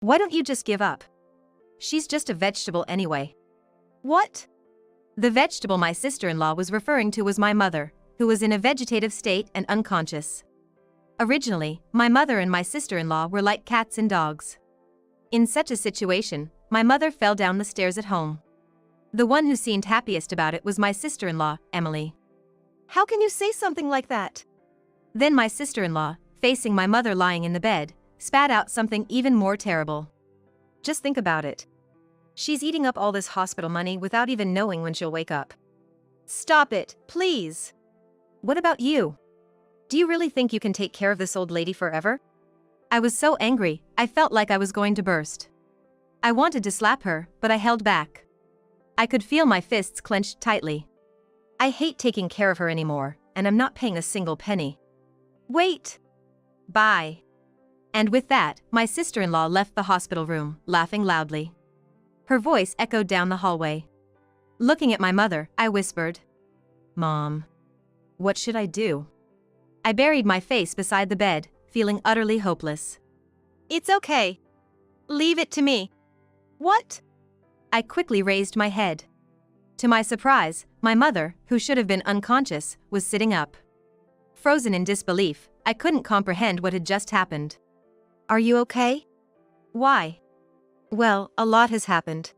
Why don't you just give up? She's just a vegetable anyway. What? The vegetable my sister-in-law was referring to was my mother, who was in a vegetative state and unconscious. Originally, my mother and my sister-in-law were like cats and dogs. In such a situation, my mother fell down the stairs at home. The one who seemed happiest about it was my sister-in-law, Emily. How can you say something like that? Then my sister-in-law, facing my mother lying in the bed, spat out something even more terrible. Just think about it. She's eating up all this hospital money without even knowing when she'll wake up. Stop it, please. What about you? Do you really think you can take care of this old lady forever? I was so angry, I felt like I was going to burst. I wanted to slap her, but I held back. I could feel my fists clenched tightly. I hate taking care of her anymore, and I'm not paying a single penny. Wait. Bye. And with that, my sister-in-law left the hospital room, laughing loudly. Her voice echoed down the hallway. Looking at my mother, I whispered, "Mom, what should I do?" I buried my face beside the bed, feeling utterly hopeless. It's okay. Leave it to me. What? I quickly raised my head. To my surprise, my mother, who should have been unconscious, was sitting up. Frozen in disbelief, I couldn't comprehend what had just happened. Are you okay? Why? Well, a lot has happened.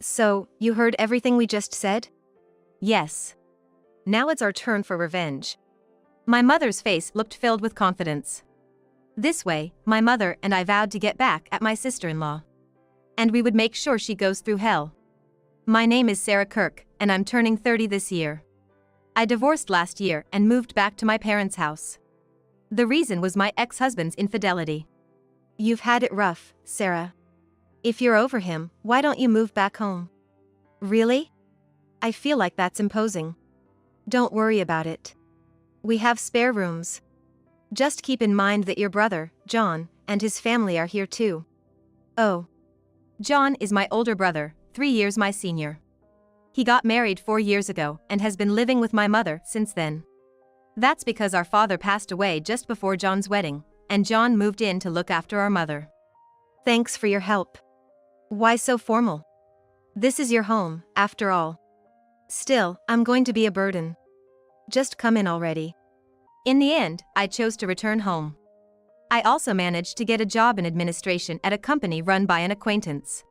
So, you heard everything we just said? Yes. Now it's our turn for revenge. My mother's face looked filled with confidence. This way, my mother and I vowed to get back at my sister-in-law. And we would make sure she goes through hell. My name is Sarah Kirk, and I'm turning 30 this year. I divorced last year and moved back to my parents' house. The reason was my ex-husband's infidelity. You've had it rough, Sarah. If you're over him, why don't you move back home? Really? I feel like that's imposing. Don't worry about it. We have spare rooms. Just keep in mind that your brother, John, and his family are here too. Oh. John is my older brother, 3 years my senior. He got married 4 years ago and has been living with my mother since then. That's because our father passed away just before John's wedding, and John moved in to look after our mother. Thanks for your help. Why so formal? This is your home, after all. Still, I'm going to be a burden. Just come in already. In the end, I chose to return home. I also managed to get a job in administration at a company run by an acquaintance.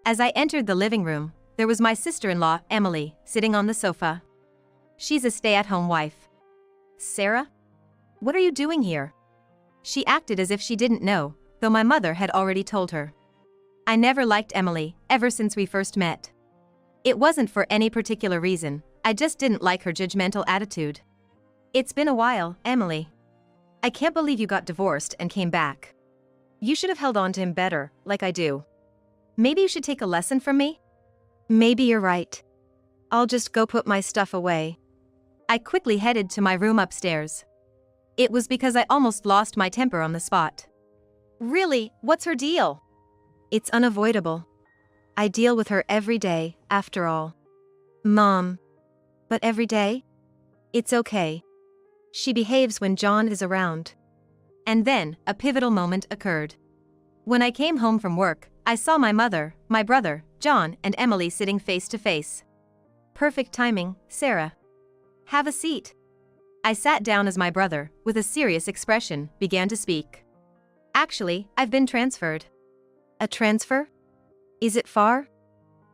As I entered the living room, there was my sister-in-law, Emily, sitting on the sofa. She's a stay-at-home wife. Sarah? What are you doing here? She acted as if she didn't know, though my mother had already told her. I never liked Emily, ever since we first met. It wasn't for any particular reason, I just didn't like her judgmental attitude. It's been a while, Emily. I can't believe you got divorced and came back. You should have held on to him better, like I do. Maybe you should take a lesson from me? Maybe you're right. I'll just go put my stuff away. I quickly headed to my room upstairs. It was because I almost lost my temper on the spot. Really, what's her deal? It's unavoidable. I deal with her every day, after all. Mom. But every day? It's okay. She behaves when John is around. And then, a pivotal moment occurred. When I came home from work, I saw my mother, my brother, John, and Emily sitting face to face. Perfect timing, Sarah. Have a seat. I sat down as my brother, with a serious expression, began to speak. Actually, I've been transferred. A transfer? Is it far?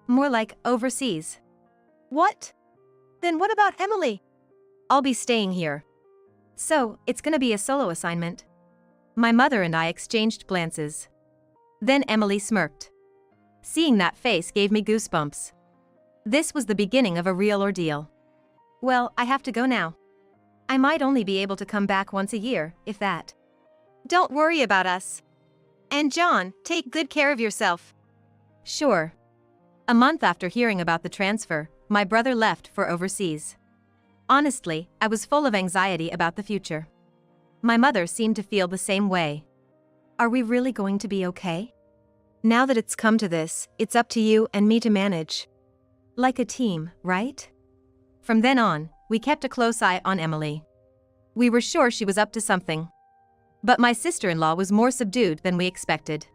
More like overseas. What? Then what about Emily? I'll be staying here. So, it's gonna be a solo assignment. My mother and I exchanged glances. Then Emily smirked. Seeing that face gave me goosebumps. This was the beginning of a real ordeal. Well, I have to go now. I might only be able to come back once a year, if that. Don't worry about us. And John, take good care of yourself. Sure. A month after hearing about the transfer, my brother left for overseas. Honestly, I was full of anxiety about the future. My mother seemed to feel the same way. Are we really going to be okay? Now that it's come to this, it's up to you and me to manage. Like a team, right? From then on, we kept a close eye on Emily. We were sure she was up to something. But my sister-in-law was more subdued than we expected.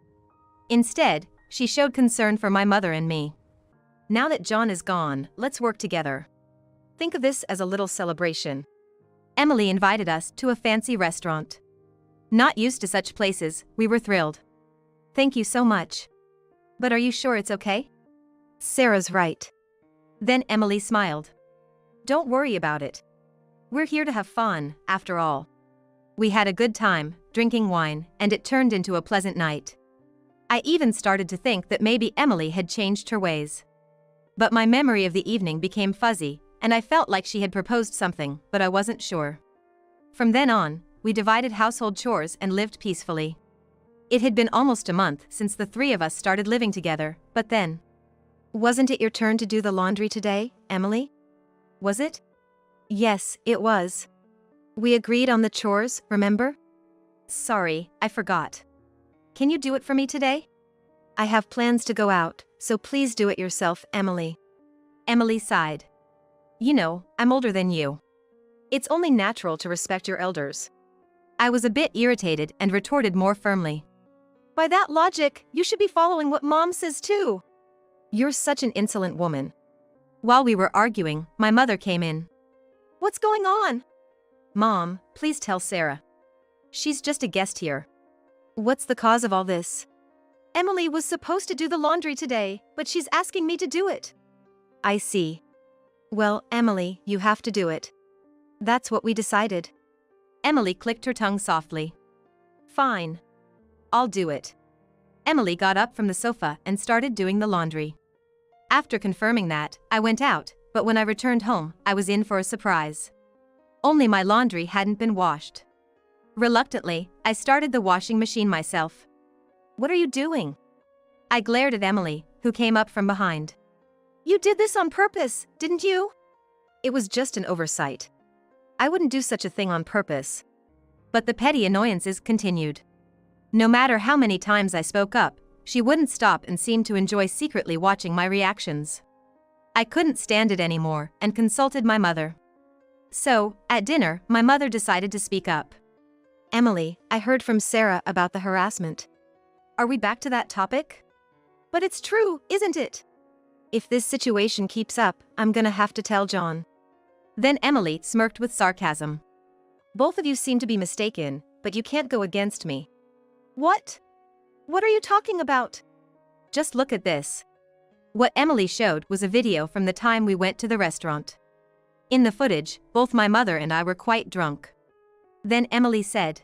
Instead, she showed concern for my mother and me. Now that John is gone, let's work together. Think of this as a little celebration. Emily invited us to a fancy restaurant. Not used to such places, we were thrilled. Thank you so much. But are you sure it's okay? Sarah's right. Then Emily smiled. Don't worry about it. We're here to have fun, after all. We had a good time, drinking wine, and it turned into a pleasant night. I even started to think that maybe Emily had changed her ways. But my memory of the evening became fuzzy, and I felt like she had proposed something, but I wasn't sure. From then on, we divided household chores and lived peacefully. It had been almost a month since the three of us started living together, but then... Wasn't it your turn to do the laundry today, Emily? Was it? Yes, it was. We agreed on the chores, remember? Sorry, I forgot. Can you do it for me today? I have plans to go out, so please do it yourself, Emily. Emily sighed. You know, I'm older than you. It's only natural to respect your elders. I was a bit irritated and retorted more firmly. By that logic, you should be following what Mom says too. You're such an insolent woman. While we were arguing, my mother came in. What's going on? Mom, please tell Sarah. She's just a guest here. What's the cause of all this? Emily was supposed to do the laundry today, but she's asking me to do it. I see. Well, Emily, you have to do it. That's what we decided. Emily clicked her tongue softly. Fine. I'll do it. Emily got up from the sofa and started doing the laundry. After confirming that, I went out, but when I returned home, I was in for a surprise. Only my laundry hadn't been washed. Reluctantly, I started the washing machine myself. What are you doing? I glared at Emily, who came up from behind. You did this on purpose, didn't you? It was just an oversight. I wouldn't do such a thing on purpose. But the petty annoyances continued. No matter how many times I spoke up, she wouldn't stop and seemed to enjoy secretly watching my reactions. I couldn't stand it anymore and consulted my mother. So, at dinner, my mother decided to speak up. Emily, I heard from Sarah about the harassment. Are we back to that topic? But it's true, isn't it? If this situation keeps up, I'm gonna have to tell John. Then Emily smirked with sarcasm. Both of you seem to be mistaken, but you can't go against me. What? What are you talking about? Just look at this. What Emily showed was a video from the time we went to the restaurant. In the footage, both my mother and I were quite drunk. Then Emily said,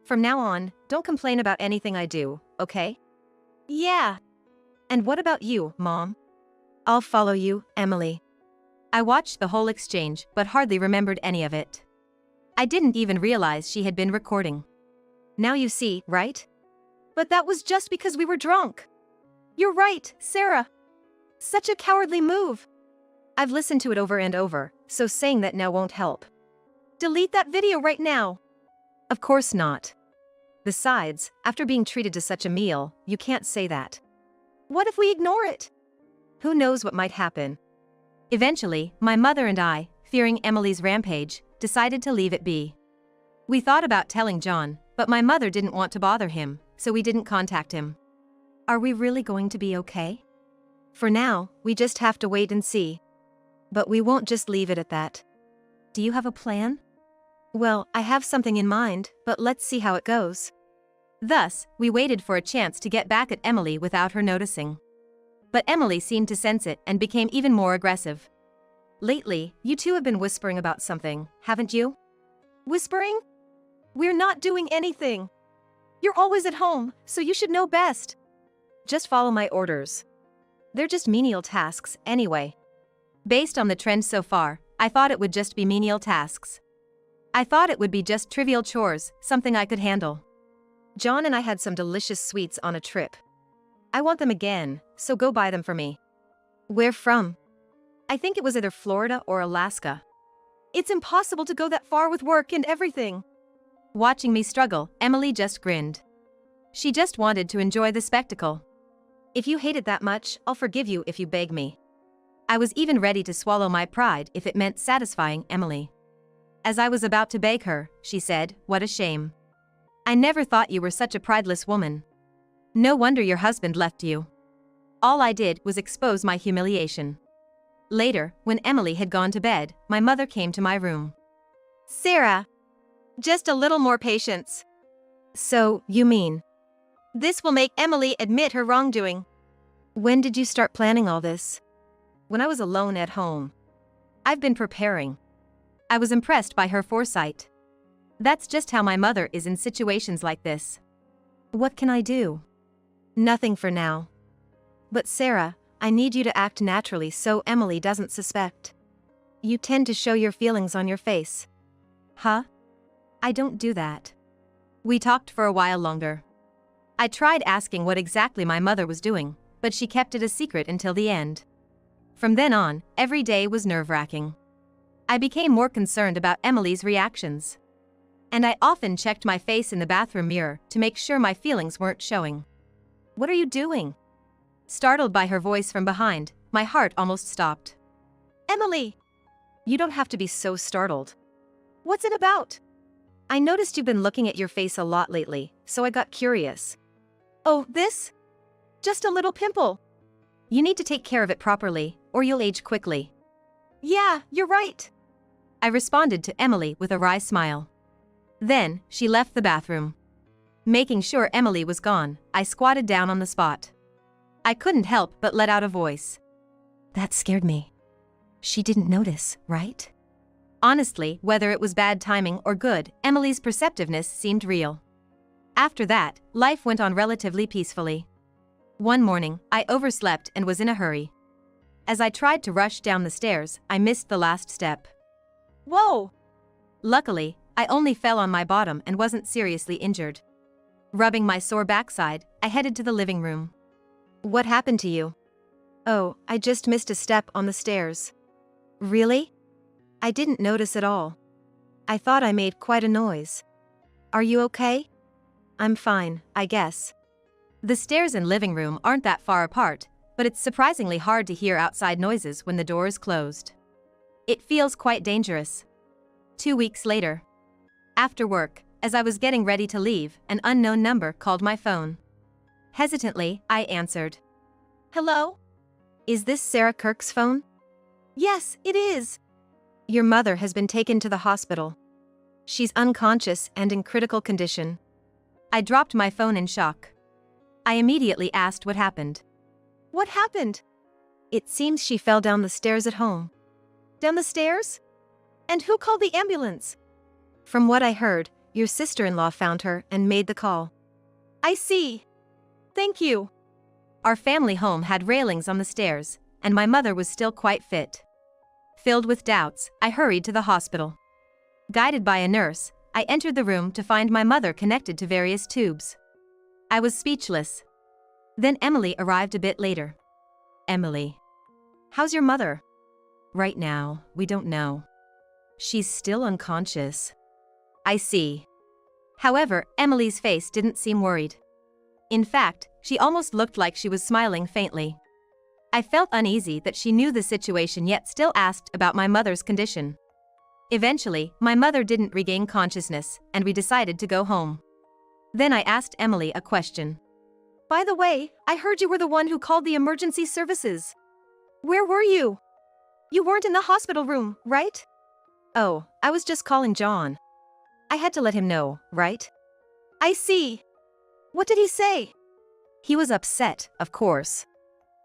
From now on, don't complain about anything I do, okay? Yeah. And what about you, Mom? I'll follow you, Emily. I watched the whole exchange but hardly remembered any of it. I didn't even realize she had been recording. Now you see, right? But that was just because we were drunk. You're right, Sarah. Such a cowardly move. I've listened to it over and over, so saying that now won't help. Delete that video right now. Of course not. Besides, after being treated to such a meal, you can't say that. What if we ignore it? Who knows what might happen? Eventually, my mother and I, fearing Emily's rampage, decided to leave it be. We thought about telling John, but my mother didn't want to bother him, so we didn't contact him. Are we really going to be okay? For now, we just have to wait and see. But we won't just leave it at that. Do you have a plan? Well, I have something in mind, but let's see how it goes. Thus, we waited for a chance to get back at Emily without her noticing. But Emily seemed to sense it and became even more aggressive. Lately, you two have been whispering about something, haven't you? Whispering? We're not doing anything. You're always at home, so you should know best. Just follow my orders. They're just menial tasks, anyway. Based on the trend so far, I thought it would just be menial tasks. I thought it would be just trivial chores, something I could handle. John and I had some delicious sweets on a trip. I want them again, so go buy them for me. Where from? I think it was either Florida or Alaska. It's impossible to go that far with work and everything. Watching me struggle, Emily just grinned. She just wanted to enjoy the spectacle. If you hate it that much, I'll forgive you if you beg me. I was even ready to swallow my pride if it meant satisfying Emily. As I was about to beg her, she said, "What a shame. I never thought you were such a prideless woman." No wonder your husband left you. All I did was expose my humiliation. Later, when Emily had gone to bed, my mother came to my room. Sarah, just a little more patience. So, you mean? This will make Emily admit her wrongdoing. When did you start planning all this? When I was alone at home. I've been preparing. I was impressed by her foresight. That's just how my mother is in situations like this. What can I do? Nothing for now. But Sarah, I need you to act naturally so Emily doesn't suspect. You tend to show your feelings on your face. Huh? I don't do that. We talked for a while longer. I tried asking what exactly my mother was doing, but she kept it a secret until the end. From then on, every day was nerve-wracking. I became more concerned about Emily's reactions. And I often checked my face in the bathroom mirror to make sure my feelings weren't showing. What are you doing? Startled by her voice from behind, my heart almost stopped. Emily! You don't have to be so startled. What's it about? I noticed you've been looking at your face a lot lately, so I got curious. Oh, this? Just a little pimple. You need to take care of it properly, or you'll age quickly. Yeah, you're right. I responded to Emily with a wry smile. Then, she left the bathroom. Making sure Emily was gone, I squatted down on the spot. I couldn't help but let out a voice. That scared me. She didn't notice, right? Honestly, whether it was bad timing or good, Emily's perceptiveness seemed real. After that, life went on relatively peacefully. One morning, I overslept and was in a hurry. As I tried to rush down the stairs, I missed the last step. Whoa! Luckily, I only fell on my bottom and wasn't seriously injured. Rubbing my sore backside, I headed to the living room. What happened to you? Oh, I just missed a step on the stairs. Really? I didn't notice at all. I thought I made quite a noise. Are you okay? I'm fine, I guess. The stairs and living room aren't that far apart, but it's surprisingly hard to hear outside noises when the door is closed. It feels quite dangerous. 2 weeks later. After work, as I was getting ready to leave, an unknown number called my phone. Hesitantly, I answered. Hello? Is this Sarah Kirk's phone? Yes, it is. Your mother has been taken to the hospital. She's unconscious and in critical condition. I dropped my phone in shock. I immediately asked what happened. What happened? It seems she fell down the stairs at home. Down the stairs? And who called the ambulance? From what I heard, your sister-in-law found her and made the call. I see. Thank you. Our family home had railings on the stairs, and my mother was still quite fit. Filled with doubts, I hurried to the hospital. Guided by a nurse, I entered the room to find my mother connected to various tubes. I was speechless. Then Emily arrived a bit later. Emily. How's your mother? Right now, we don't know. She's still unconscious. I see. However, Emily's face didn't seem worried. In fact, she almost looked like she was smiling faintly. I felt uneasy that she knew the situation yet still asked about my mother's condition. Eventually, my mother didn't regain consciousness, and we decided to go home. Then I asked Emily a question. By the way, I heard you were the one who called the emergency services. Where were you? You weren't in the hospital room, right? Oh, I was just calling John. I had to let him know, right? I see. What did he say? He was upset, of course.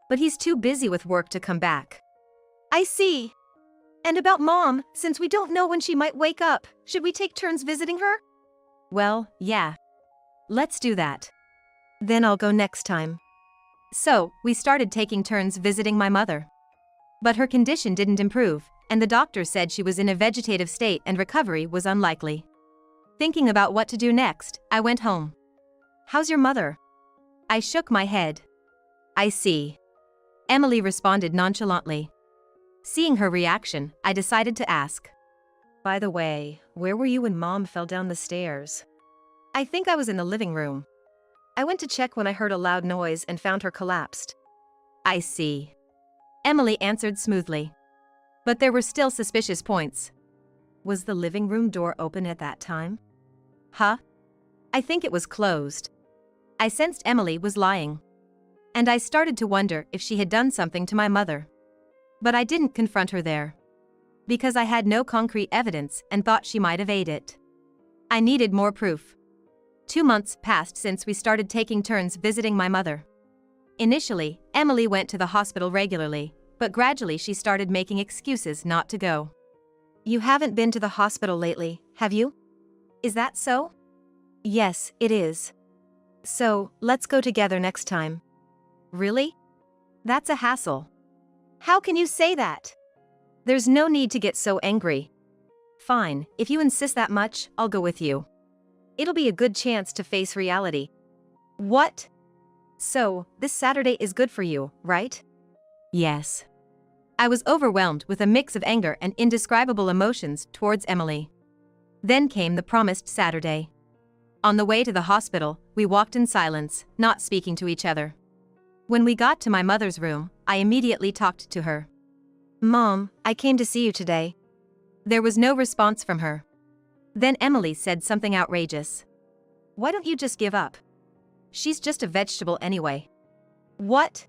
But he's too busy with work to come back. I see. And about Mom, since we don't know when she might wake up, should we take turns visiting her? Well, yeah. Let's do that. Then I'll go next time. So, we started taking turns visiting my mother. But her condition didn't improve, and the doctor said she was in a vegetative state and recovery was unlikely. Thinking about what to do next, I went home. How's your mother? I shook my head. I see. Emily responded nonchalantly. Seeing her reaction, I decided to ask. By the way, where were you when Mom fell down the stairs? I think I was in the living room. I went to check when I heard a loud noise and found her collapsed. I see. Emily answered smoothly. But there were still suspicious points. Was the living room door open at that time? Huh? I think it was closed. I sensed Emily was lying. And I started to wonder if she had done something to my mother. But I didn't confront her there. Because I had no concrete evidence and thought she might evade it. I needed more proof. 2 months passed since we started taking turns visiting my mother. Initially, Emily went to the hospital regularly, but gradually she started making excuses not to go. You haven't been to the hospital lately, have you? Is that so? Yes, it is. So, let's go together next time. Really? That's a hassle. How can you say that? There's no need to get so angry. Fine, if you insist that much, I'll go with you. It'll be a good chance to face reality. What? So, this Saturday is good for you, right? Yes. I was overwhelmed with a mix of anger and indescribable emotions towards Emily. Then came the promised Saturday. On the way to the hospital, we walked in silence, not speaking to each other. When we got to my mother's room, I immediately talked to her. Mom, I came to see you today. There was no response from her. Then Emily said something outrageous. Why don't you just give up? She's just a vegetable anyway. What?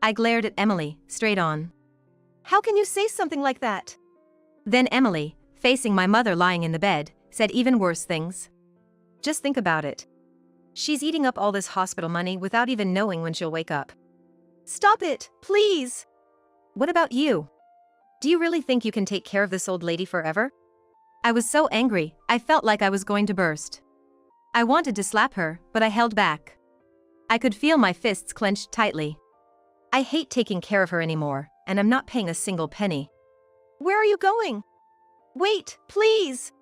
I glared at Emily, straight on. How can you say something like that? Then Emily, facing my mother lying in the bed, said even worse things. Just think about it. She's eating up all this hospital money without even knowing when she'll wake up. Stop it, please! What about you? Do you really think you can take care of this old lady forever? I was so angry, I felt like I was going to burst. I wanted to slap her, but I held back. I could feel my fists clenched tightly. I hate taking care of her anymore, and I'm not paying a single penny. Where are you going? Wait, please!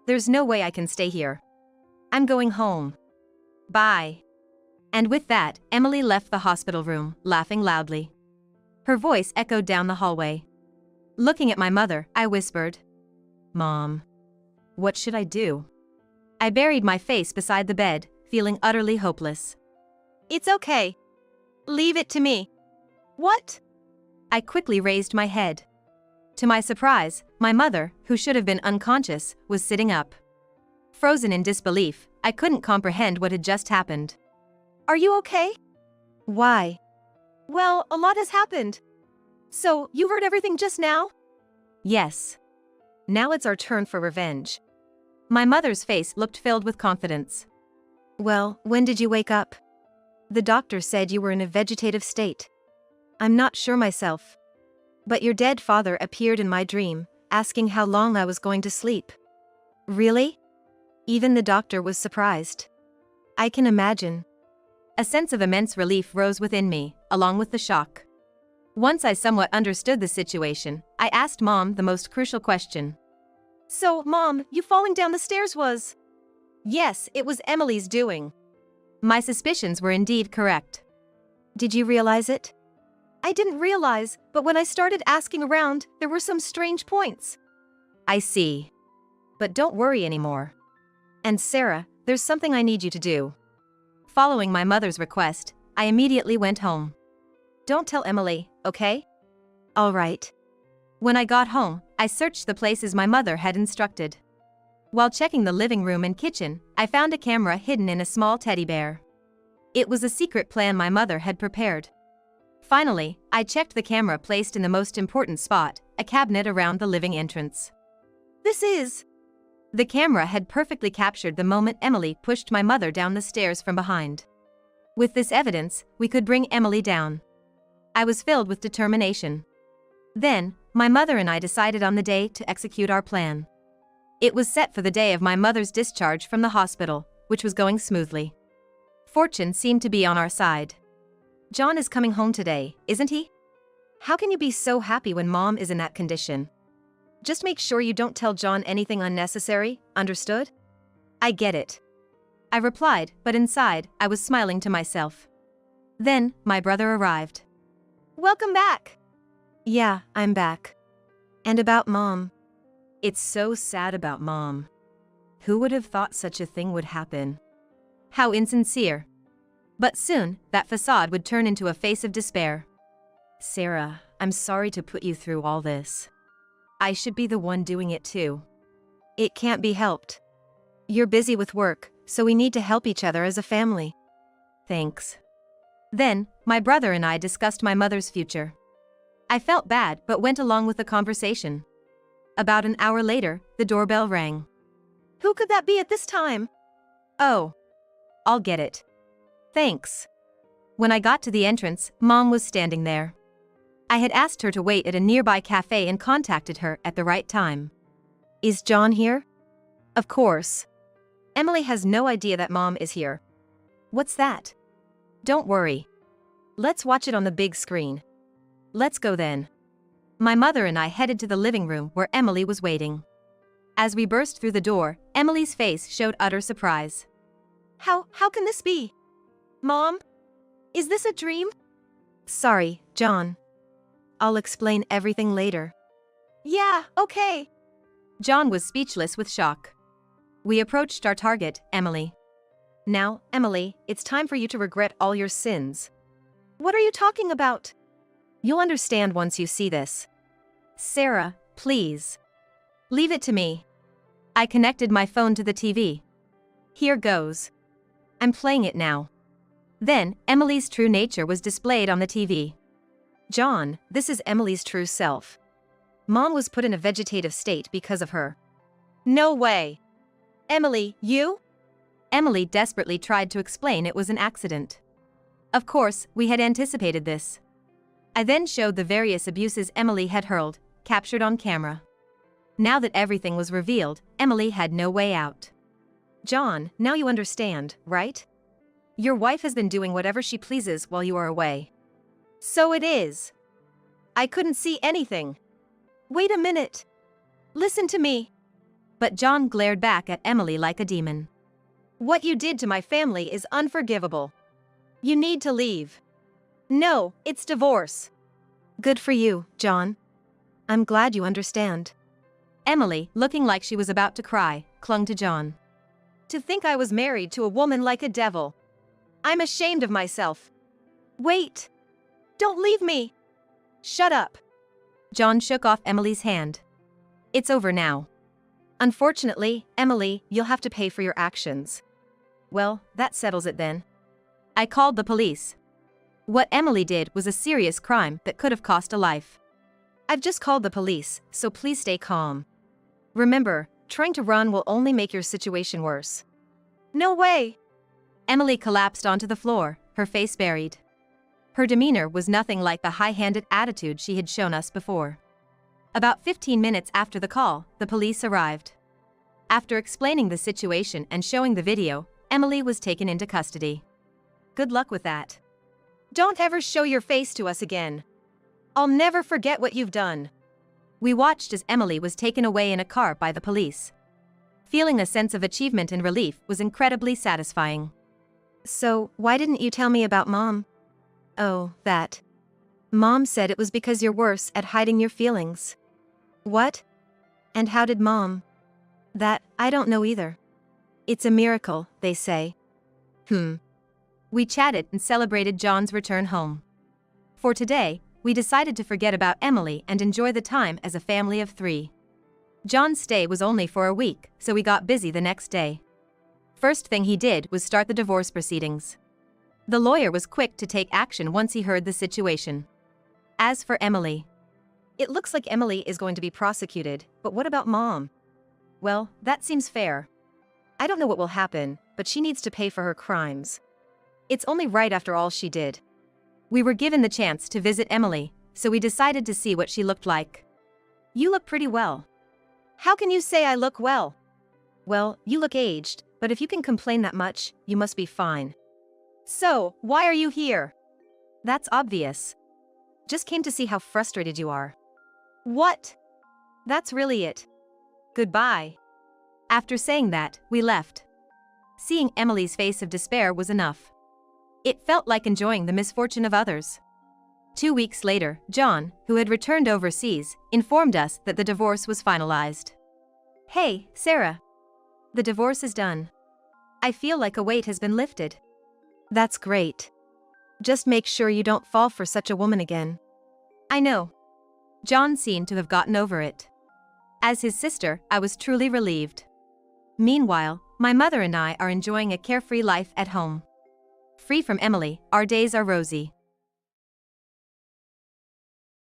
There's no way I can stay here. I'm going home. Bye. And with that, Emily left the hospital room, laughing loudly. Her voice echoed down the hallway. Looking at my mother, I whispered, Mom, what should I do? I buried my face beside the bed, feeling utterly hopeless. It's okay. Leave it to me. What? I quickly raised my head. To my surprise, my mother, who should have been unconscious, was sitting up. Frozen in disbelief, I couldn't comprehend what had just happened. Are you okay? Why? Well, a lot has happened. So, you heard everything just now? Yes. Now it's our turn for revenge. My mother's face looked filled with confidence. Well, when did you wake up? The doctor said you were in a vegetative state. I'm not sure myself. But your dead father appeared in my dream, asking how long I was going to sleep. Really? Even the doctor was surprised. I can imagine. A sense of immense relief rose within me, along with the shock. Once I somewhat understood the situation, I asked Mom the most crucial question. So, Mom, you falling down the stairs was? Yes, it was Emily's doing. My suspicions were indeed correct. Did you realize it? I didn't realize, but when I started asking around, there were some strange points. I see. But don't worry anymore. And Sarah, there's something I need you to do. Following my mother's request, I immediately went home. Don't tell Emily, okay? All right. When I got home, I searched the places my mother had instructed. While checking the living room and kitchen, I found a camera hidden in a small teddy bear. It was a secret plan my mother had prepared. Finally, I checked the camera placed in the most important spot, a cabinet around the living entrance. This is... The camera had perfectly captured the moment Emily pushed my mother down the stairs from behind. With this evidence, we could bring Emily down. I was filled with determination. Then, my mother and I decided on the day to execute our plan. It was set for the day of my mother's discharge from the hospital, which was going smoothly. Fortune seemed to be on our side. John is coming home today, isn't he? How can you be so happy when Mom is in that condition? Just make sure you don't tell John anything unnecessary, understood? I get it. I replied, but inside, I was smiling to myself. Then, my brother arrived. Welcome back. Yeah, I'm back. And about Mom. It's so sad about Mom. Who would have thought such a thing would happen? How insincere. But soon, that facade would turn into a face of despair. Sarah, I'm sorry to put you through all this. I should be the one doing it too. It can't be helped. You're busy with work, so we need to help each other as a family. Thanks. Then, my brother and I discussed my mother's future. I felt bad but went along with the conversation. About an hour later, the doorbell rang. Who could that be at this time? Oh. I'll get it. Thanks. When I got to the entrance, Mom was standing there. I had asked her to wait at a nearby cafe and contacted her at the right time. Is John here? Of course. Emily has no idea that Mom is here. What's that? Don't worry. Let's watch it on the big screen. Let's go then. My mother and I headed to the living room where Emily was waiting. As we burst through the door, Emily's face showed utter surprise. How can this be? Mom? Is this a dream? Sorry, John. I'll explain everything later. Yeah, okay. John was speechless with shock. We approached our target, Emily. Now, Emily, it's time for you to regret all your sins. What are you talking about? You'll understand once you see this. Sarah, please. Leave it to me. I connected my phone to the TV. Here goes. I'm playing it now. Then, Emily's true nature was displayed on the TV. John, this is Emily's true self. Mom was put in a vegetative state because of her. No way. Emily, you? Emily desperately tried to explain it was an accident. Of course, we had anticipated this. I then showed the various abuses Emily had hurled, captured on camera. Now that everything was revealed, Emily had no way out. John, now you understand, right? Your wife has been doing whatever she pleases while you are away. So it is. I couldn't see anything. Wait a minute. Listen to me. But John glared back at Emily like a demon. What you did to my family is unforgivable. You need to leave. No, it's divorce. Good for you, John. I'm glad you understand. Emily, looking like she was about to cry, clung to John. To think I was married to a woman like a devil. I'm ashamed of myself. Wait. Don't leave me. Shut up. John shook off Emily's hand. It's over now. Unfortunately, Emily, you'll have to pay for your actions. Well, that settles it then. I called the police. What Emily did was a serious crime that could have cost a life. I've just called the police, so please stay calm. Remember, trying to run will only make your situation worse. No way! Emily collapsed onto the floor, her face buried. Her demeanor was nothing like the high-handed attitude she had shown us before. About 15 minutes after the call, the police arrived. After explaining the situation and showing the video, Emily was taken into custody. Good luck with that. Don't ever show your face to us again. I'll never forget what you've done. We watched as Emily was taken away in a car by the police. Feeling a sense of achievement and relief was incredibly satisfying. So, why didn't you tell me about Mom? Oh, that. Mom said it was because you're worse at hiding your feelings. What? And how did Mom? That, I don't know either. It's a miracle, they say. We chatted and celebrated John's return home. For today, we decided to forget about Emily and enjoy the time as a family of 3. John's stay was only for a week, so we got busy the next day. First thing he did was start the divorce proceedings. The lawyer was quick to take action once he heard the situation. As for Emily, it looks like Emily is going to be prosecuted, but what about Mom? Well, that seems fair. I don't know what will happen, but she needs to pay for her crimes. It's only right after all she did. We were given the chance to visit Emily, so we decided to see what she looked like. You look pretty well. How can you say I look well? Well, you look aged, but if you can complain that much, you must be fine. So, why are you here? That's obvious. Just came to see how frustrated you are. What? That's really it. Goodbye. After saying that, we left. Seeing Emily's face of despair was enough. It felt like enjoying the misfortune of others. 2 weeks later, John, who had returned overseas, informed us that the divorce was finalized. Hey, Sarah. The divorce is done. I feel like a weight has been lifted. That's great. Just make sure you don't fall for such a woman again. I know. John seemed to have gotten over it. As his sister, I was truly relieved. Meanwhile, my mother and I are enjoying a carefree life at home. Free from Emily, our days are rosy.